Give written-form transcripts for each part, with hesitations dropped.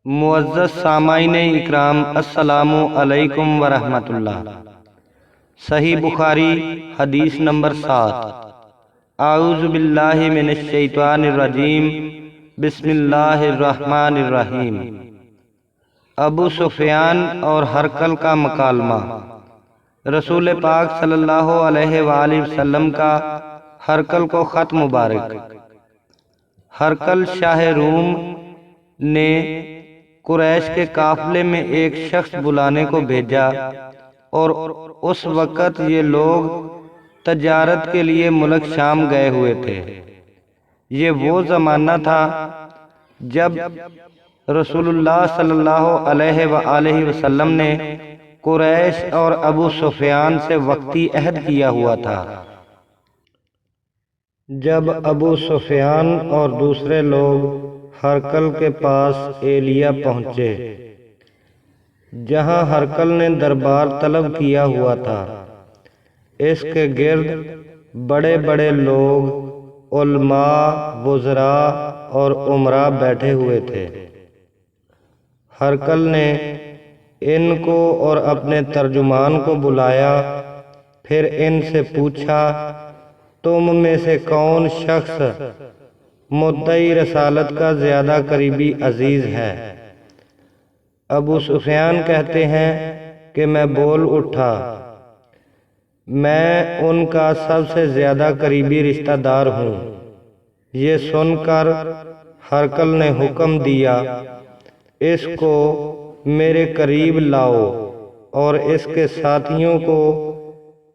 معزز سامعین اکرام، السلام علیکم ورحمۃ اللہ۔ صحیح بخاری حدیث نمبر 7۔ اعوذ باللہ من الشیطان الرجیم، بسم اللہ الرحمن الرحیم۔ ابو سفیان اور ہرقل کا مکالمہ۔ رسول پاک صلی اللہ علیہ وآلہ وسلم کا ہرقل کو خط مبارک۔ ہرقل شاہ روم نے قریش کے قافلے میں ایک شخص بلانے کو بھیجا، اور اس وقت یہ لوگ تجارت کے لیے ملک شام گئے ہوئے تھے۔ یہ وہ زمانہ تھا جب رسول اللہ صلی اللہ علیہ وآلہ وسلم نے قریش اور ابو سفیان سے وقتی عہد کیا ہوا تھا۔ جب ابو سفیان اور دوسرے لوگ ہرقل کے پاس ایلیا پہنچے، جہاں ہرقل نے دربار طلب کیا ہوا تھا، اس کے گرد بڑے بڑے لوگ، علماء، وزراء اور امراء بیٹھے ہوئے تھے۔ ہرقل نے ان کو اور اپنے ترجمان کو بلایا، پھر ان سے پوچھا، تم میں سے کون شخص مدعی رسالت کا زیادہ قریبی عزیز ہے؟ ابو سفیان کہتے ہیں کہ میں بول اٹھا، میں ان کا سب سے زیادہ قریبی رشتہ دار ہوں۔ یہ سن کر ہرقل نے حکم دیا، اس کو میرے قریب لاؤ اور اس کے ساتھیوں کو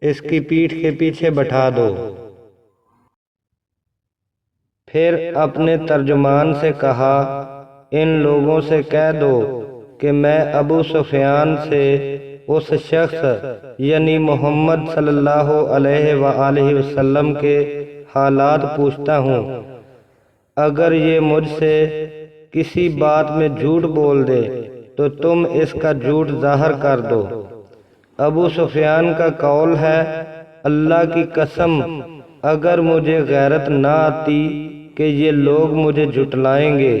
اس کی پیٹھ کے پیچھے بٹھا دو۔ پھر اپنے ترجمان سے کہا، ان لوگوں سے کہہ دو کہ میں ابو سفیان سے اس شخص یعنی محمد صلی اللہ علیہ وآلہ وسلم کے حالات پوچھتا ہوں۔ اگر یہ مجھ سے کسی بات میں جھوٹ بول دے تو تم اس کا جھوٹ ظاہر کر دو۔ ابو سفیان کا قول ہے، اللہ کی قسم، اگر مجھے غیرت نہ آتی کہ یہ لوگ مجھے جھٹلائیں گے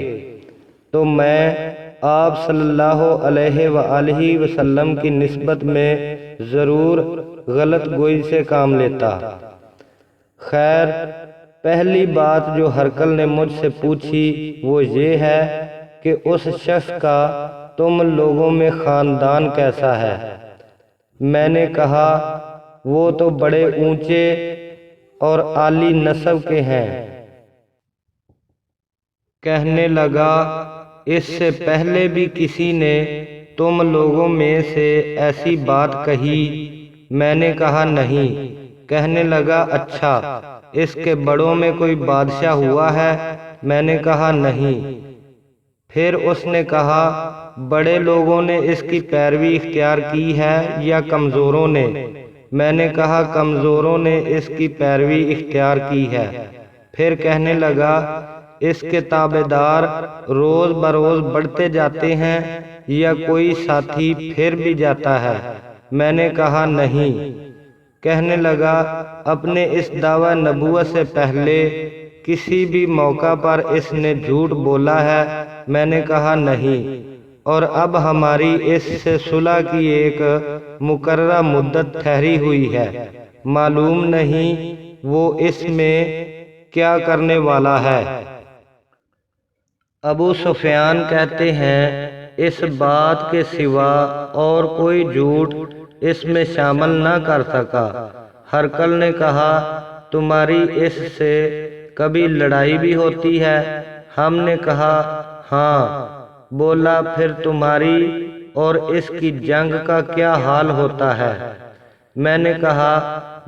تو میں آپ صلی اللہ علیہ وآلہ وسلم کی نسبت میں ضرور غلط گوئی سے کام لیتا۔ خیر، پہلی بات جو ہرقل نے مجھ سے پوچھی وہ یہ ہے کہ اس شخص کا تم لوگوں میں خاندان کیسا ہے؟ میں نے کہا، وہ تو بڑے اونچے اور عالی نسب کے ہیں۔ کہنے لگا، اس سے پہلے بھی کسی نے تم لوگوں میں سے ایسی بات کہی؟ میں نے کہا نہیں۔ کہنے لگا، اچھا، اس کے بڑوں میں کوئی بادشاہ ہوا ہے؟ میں نے کہا نہیں۔ پھر اس نے کہا، بڑے لوگوں نے اس کی پیروی اختیار کی ہے یا کمزوروں نے؟ میں نے کہا، کمزوروں نے اس کی پیروی اختیار کی ہے۔ پھر کہنے لگا، اس کے تابعدار روز بروز بڑھتے جاتے ہیں یا کوئی ساتھی پھر بھی جاتا ہے؟ میں نے کہا نہیں۔ کہنے لگا، اپنے اس دعوی نبوت سے پہلے کسی بھی موقع پر اس نے جھوٹ بولا ہے؟ میں نے کہا نہیں۔ اور اب ہماری اس سے صلح کی ایک مقررہ مدت ٹھہری ہوئی ہے، معلوم نہیں وہ اس میں کیا کرنے والا ہے۔ ابو سفیان کہتے ہیں، اس بات کے سوا اور کوئی جھوٹ اس میں شامل نہ کر سکا۔ ہرقل نے کہا، تمہاری اس سے کبھی لڑائی بھی ہوتی ہے؟ ہم نے کہا ہاں۔ بولا، پھر تمہاری اور اس کی جنگ کا کیا حال ہوتا ہے؟ میں نے کہا،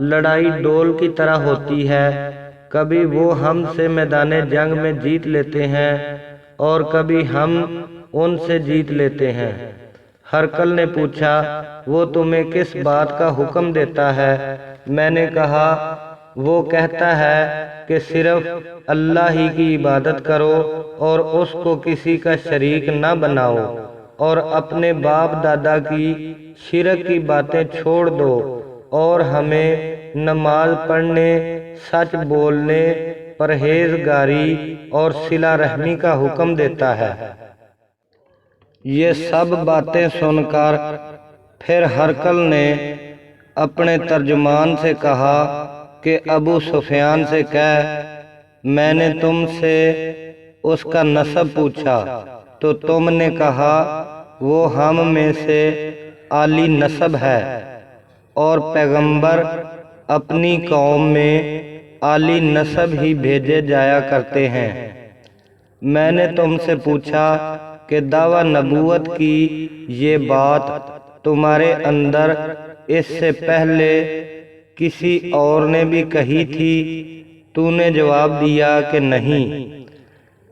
لڑائی ڈول کی طرح ہوتی ہے، کبھی وہ ہم سے میدان جنگ میں جیت لیتے ہیں اور کبھی ہم ان سے جیت لیتے ہیں۔ ہرقل نے پوچھا، وہ تمہیں کس بات کا حکم دیتا ہے؟ میں نے کہا، وہ کہتا ہے کہ صرف اللہ ہی کی عبادت کرو اور اس کو کسی کا شریک نہ بناؤ، اور اپنے باپ دادا کی شرک کی باتیں چھوڑ دو، اور ہمیں نماز پڑھنے، سچ بولنے، پرہیزگاری اور صلہ رحمی کا حکم دیتا ہے۔ یہ سب باتیں سن کر پھر ہرقل نے اپنے ترجمان سے کہا کہ ابو سفیان سے کہہ، میں نے تم سے اس کا نسب پوچھا تو تم نے کہا وہ ہم میں سے عالی نسب ہے، اور پیغمبر اپنی قوم میں عالی نسب ہی بھیجے جایا کرتے ہیں۔ میں نے تم سے پوچھا کہ دعویٰ نبوت کی یہ بات تمہارے اندر اس سے پہلے کسی اور نے بھی کہی تھی؟ تو نے جواب دیا کہ نہیں۔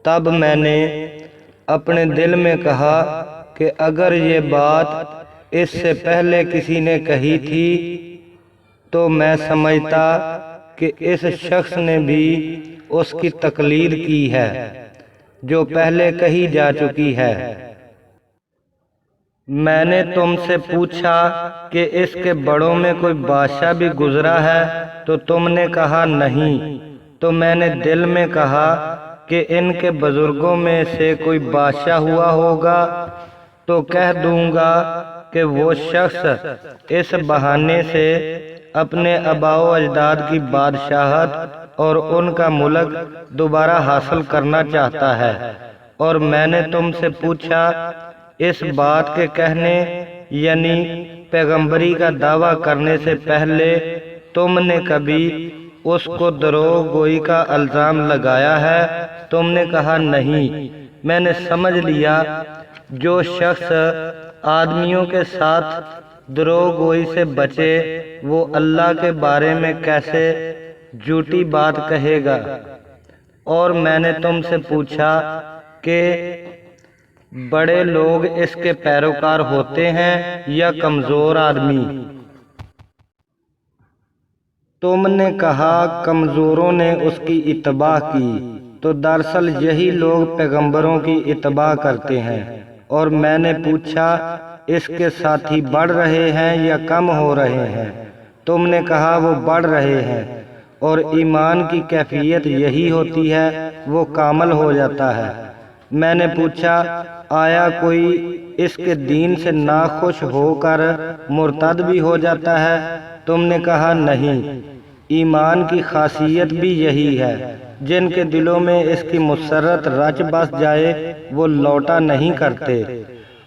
تب میں نے اپنے دل میں کہا کہ اگر یہ بات اس سے پہلے کسی نے کہی تھی تو میں سمجھتا کہ اس شخص نے بھی اس کی تقلید کی ہے جو پہلے کہی جا چکی ہے۔ میں نے تم سے پوچھا کہ اس کے بڑوں میں کوئی بادشاہ بھی گزرا ہے تو تم نے کہا نہیں۔ تو میں نے دل میں کہا کہ ان کے بزرگوں میں سے کوئی بادشاہ ہوا ہوگا تو کہہ دوں گا کہ وہ شخص اس بہانے سے اپنے آباء و اجداد کی بادشاہت اور ان کا ملک دوبارہ حاصل کرنا چاہتا ہے۔ اور میں نے تم سے پوچھا اس بات کے کہنے یعنی پیغمبری کا دعویٰ کرنے سے پہلے تم نے کبھی اس کو دروغ گوئی کا الزام لگایا ہے؟ تم نے کہا نہیں۔ میں نے سمجھ لیا جو شخص آدمیوں کے ساتھ دروغ گوئی سے بچے وہ اللہ کے بارے میں کیسے جھوٹی بات کہے گا۔ اور میں نے تم سے پوچھا کہ بڑے لوگ اس کے پیروکار ہوتے ہیں یا کمزور آدمی؟ تم نے کہا کمزوروں نے اس کی اتباع کی، تو دراصل یہی لوگ پیغمبروں کی اتباع کرتے ہیں۔ اور میں نے پوچھا اس کے ساتھی بڑھ رہے ہیں یا کم ہو رہے ہیں؟ تم نے کہا وہ بڑھ رہے ہیں، اور ایمان کی کیفیت یہی ہوتی ہے، وہ کامل ہو جاتا ہے۔ میں نے پوچھا آیا کوئی اس کے دین سے ناخوش ہو کر مرتد بھی ہو جاتا ہے؟ تم نے کہا نہیں۔ ایمان کی خاصیت بھی یہی ہے، جن کے دلوں میں اس کی مسرت رچ بس جائے وہ لوٹا نہیں کرتے۔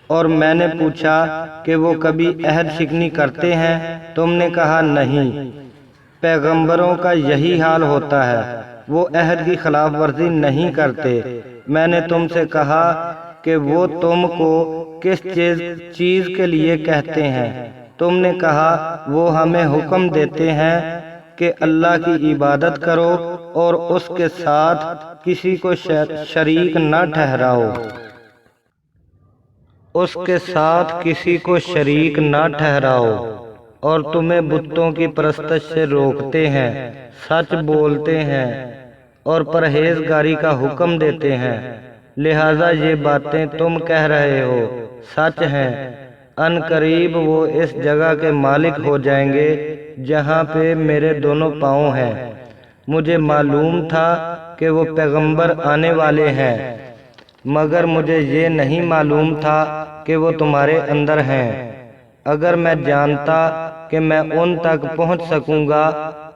اور میں نے پوچھا کہ وہ کبھی عہد شکنی کرتے ہیں؟ تم نے کہا نہیں۔ پیغمبروں کا یہی حال ہوتا ہے، وہ عہد کی خلاف ورزی نہیں کرتے۔ میں نے تم سے کہا کہ وہ تم کو کس چیز کے لیے کہتے ہیں؟ تم نے کہا وہ ہمیں حکم دیتے ہیں کہ اللہ کی عبادت کرو اور اس کے ساتھ کسی کو شریک نہ ٹھہراؤ۔ اس کے ساتھ کسی کو شریک نہ ٹھہراؤ، اور تمہیں بتوں کی پرستش سے روکتے ہیں، سچ بولتے ہیں اور پرہیزگاری کا حکم دیتے ہیں۔ لہذا یہ باتیں تم کہہ رہے ہو سچ ہیں۔ ان قریب وہ اس جگہ کے مالک ہو جائیں گے جہاں پہ میرے دونوں پاؤں ہیں۔ مجھے معلوم تھا کہ وہ پیغمبر آنے والے ہیں، مگر مجھے یہ نہیں معلوم تھا کہ وہ تمہارے اندر ہیں۔ اگر میں جانتا کہ میں ان تک پہنچ سکوں گا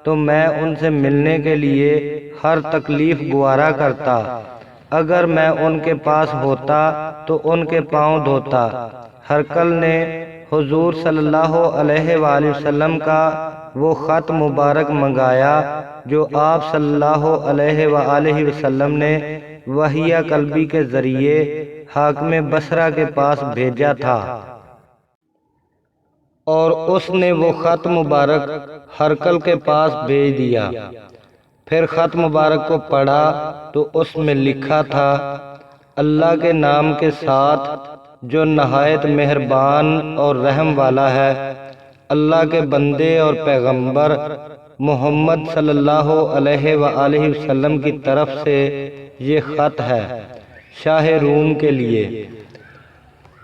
تو میں ان سے ملنے کے لیے ہر تکلیف گوارا کرتا۔ اگر میں ان کے پاس ہوتا تو ان کے پاؤں دھوتا۔ ہرقل نے حضور صلی اللہ علیہ وآلہ وسلم کا وہ خط مبارک منگایا جو آپ صلی اللہ علیہ وآلہ وسلم نے وحی قلبی کے ذریعے حاکم بصرہ کے پاس بھیجا تھا، اور اس نے وہ خط مبارک ہرقل کے پاس بھیج دیا۔ پھر خط مبارک کو پڑھا تو اس میں لکھا تھا، اللہ کے نام کے ساتھ جو نہایت مہربان اور رحم والا ہے۔ اللہ کے بندے اور پیغمبر محمد صلی اللہ علیہ وآلہ وسلم کی طرف سے یہ خط ہے، شاہ روم کے لیے۔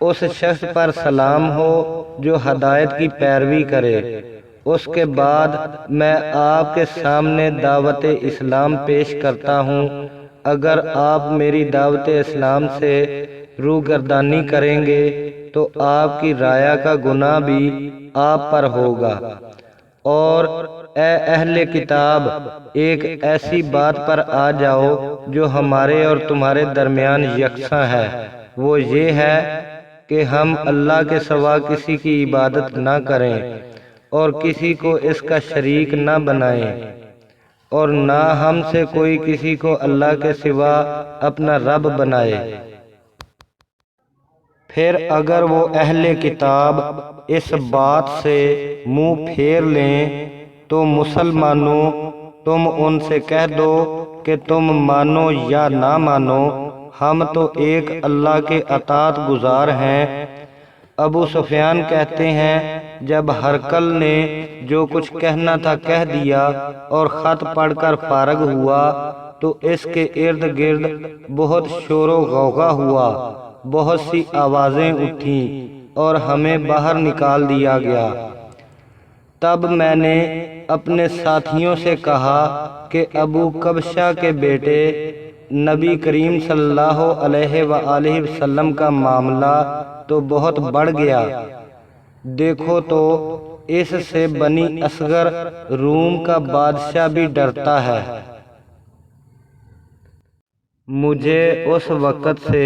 اس شخص پر سلام ہو جو ہدایت کی پیروی کرے۔ اس کے بعد میں آپ کے سامنے دعوت اسلام پیش کرتا ہوں۔ اگر آپ میری دعوت اسلام سے روگردانی کریں گے تو آپ کی رایا کا گناہ بھی آپ پر ہوگا۔ اور اے اہل کتاب، ایک ایسی بات پر آ جاؤ جو ہمارے اور تمہارے درمیان یکساں ہے، وہ یہ ہے کہ ہم اللہ کے سوا کسی کی عبادت نہ کریں اور کسی کو اس کا شریک نہ بنائیں، اور نہ ہم سے کوئی کسی کو اللہ کے سوا اپنا رب بنائے۔ پھر اگر وہ اہل کتاب اس بات سے منہ پھیر لیں تو مسلمانوں، تم ان سے کہہ دو کہ تم مانو یا نہ مانو، ہم تو ایک اللہ کے اطاعت گزار ہیں۔ ابو سفیان کہتے ہیں، جب ہرقل نے جو کچھ کہنا تھا کہہ دیا اور خط پڑھ کر فارغ ہوا تو اس کے ارد گرد بہت شور و غوغا ہوا، بہت سی آوازیں اٹھیں اور ہمیں باہر نکال دیا گیا۔ تب میں نے اپنے ساتھیوں سے کہا کہ ابو کبشہ کے بیٹے نبی کریم صلی اللہ علیہ وآلہ وسلم کا معاملہ تو بہت بڑھ گیا، دیکھو تو اس سے بنی اصغر روم کا بادشاہ بھی ڈرتا ہے۔ مجھے اس وقت سے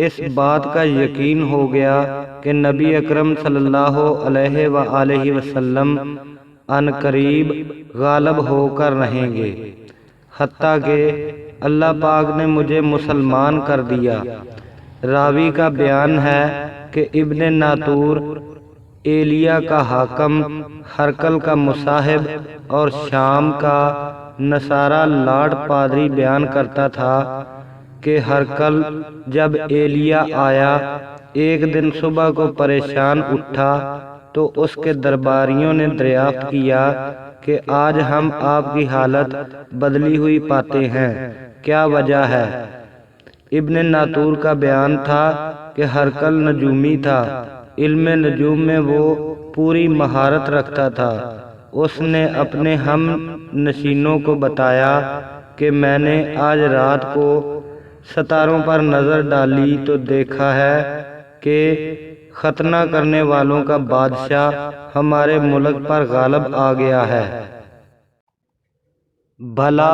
اس بات کا یقین ہو گیا کہ نبی اکرم صلی اللہ علیہ وآلہ وسلم ان قریب غالب ہو کر رہیں گے، حتیٰ کہ اللہ پاک نے مجھے مسلمان کر دیا۔ راوی کا بیان ہے کہ ابن ناطور ایلیا کا حاکم، ہرقل کا مصاحب اور شام کا نصارہ لاڈ پادری بیان کرتا تھا کہ ہرقل جب ایلیا آیا ایک دن صبح کو پریشان اٹھا تو اس کے درباریوں نے دریافت کیا کہ آج ہم آپ کی حالت بدلی ہوئی پاتے ہیں، کیا وجہ ہے؟ ابن ناطور کا بیان تھا کہ ہرقل نجومی تھا، علم نجوم میں وہ پوری مہارت رکھتا تھا۔ اس نے اپنے ہم نشینوں کو بتایا کہ میں نے آج رات کو ستاروں پر نظر ڈالی تو دیکھا ہے کہ ختنہ کرنے والوں کا بادشاہ ہمارے ملک پر غالب آ گیا ہے۔ بھلا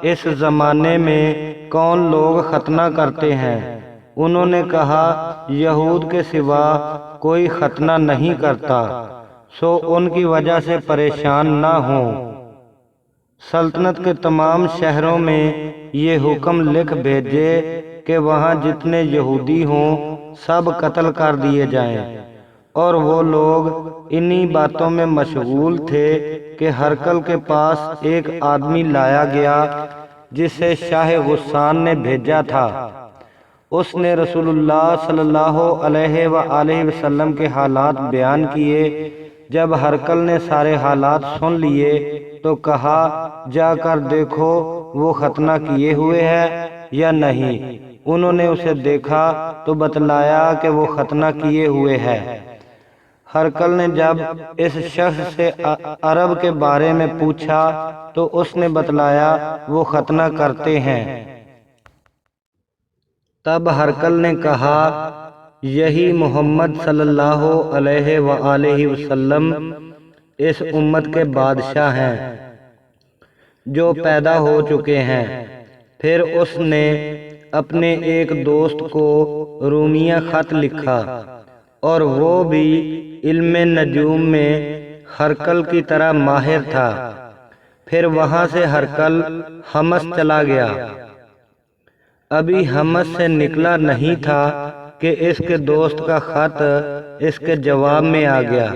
اس زمانے میں کون لوگ ختنہ کرتے ہیں؟ انہوں نے کہا، یہود کے سوا کوئی ختنہ نہیں کرتا، سو ان کی وجہ سے پریشان نہ ہوں۔ سلطنت کے تمام شہروں میں یہ حکم لکھ بھیجے کہ وہاں جتنے یہودی ہوں سب قتل کر دیے جائیں۔ اور وہ لوگ انہی باتوں میں مشغول تھے کہ ہرقل کے پاس ایک آدمی لایا گیا جسے شاہ غسان نے بھیجا تھا۔ اس نے رسول اللہ صلی اللہ علیہ وآلہ وسلم کے حالات بیان کیے۔ جب ہرقل نے سارے حالات سن لیے تو کہا، جا کر دیکھو وہ ختنہ کیے ہوئے ہے یا نہیں۔ انہوں نے اسے دیکھا تو بتلایا کہ وہ ختنہ کیے ہوئے ہے۔ ہرقل نے جب اس شخص سے عرب کے بارے میں پوچھا تو اس نے بتلایا وہ ختنہ کرتے ہیں۔ تب ہرقل نے کہا، یہی محمد صلی اللہ علیہ وآلہ وسلم اس امت کے بادشاہ ہیں جو پیدا ہو چکے ہیں۔ پھر اس نے اپنے ایک دوست کو رومیہ خط لکھا، اور وہ بھی علم نجوم میں ہرقل کی طرح ماہر تھا۔ پھر وہاں سے ہرقل حمص چلا گیا۔ ابھی حمص سے نکلا نہیں تھا کہ اس کے دوست کا خط اس کے جواب میں آ گیا۔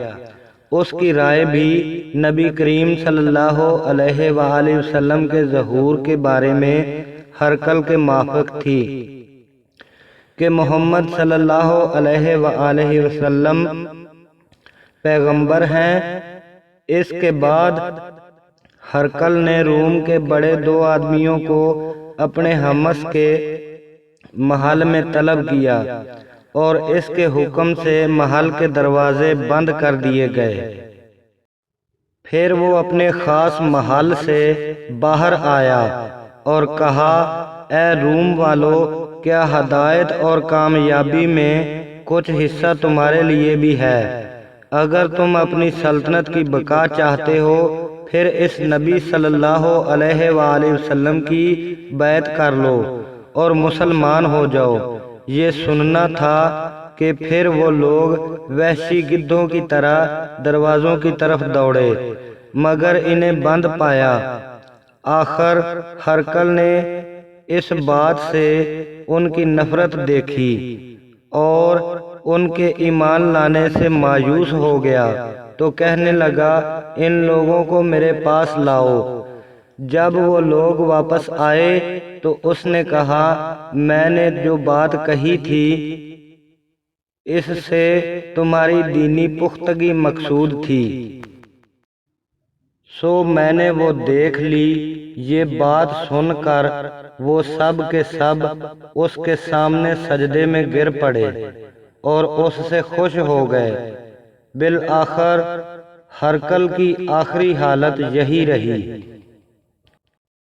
اس کی رائے بھی نبی کریم صلی اللہ علیہ وآلہ وسلم کے ظہور کے بارے میں ہرقل کے موافق تھی کہ محمد صلی اللہ علیہ وآلہ وسلم پیغمبر ہیں۔ اس کے بعد ہرقل نے روم کے بڑے دو آدمیوں کو اپنے حمص کے محل میں طلب کیا اور اس کے حکم سے محل کے دروازے بند کر دیے گئے۔ پھر وہ اپنے خاص محل سے باہر آیا اور کہا، اے روم والو، کیا ہدایت اور کامیابی میں کچھ حصہ تمہارے لیے بھی ہے۔ اگر تم اپنی سلطنت کی بقا چاہتے ہو پھر اس نبی صلی اللہ علیہ وآلہ وسلم کی بیعت کر لو اور مسلمان ہو جاؤ۔ یہ سننا تھا کہ پھر وہ لوگ وحشی گدھوں کی طرح دروازوں کی طرف دوڑے مگر انہیں بند پایا۔ آخر ہرقل نے اس بات سے ان کی نفرت دیکھی اور ان کے ایمان لانے سے مایوس ہو گیا تو کہنے لگا ان لوگوں کو میرے پاس لاؤ۔ جب وہ لوگ واپس آئے تو اس نے کہا میں نے جو بات کہی تھی اس سے تمہاری دینی پختگی مقصود تھی، سو میں نے وہ دیکھ لی۔ یہ بات سن کر وہ سب کے سب اس کے سامنے سجدے میں گر پڑے اور اس سے خوش ہو گئے۔ بالآخر ہرقل کی آخری حالت یہی رہی۔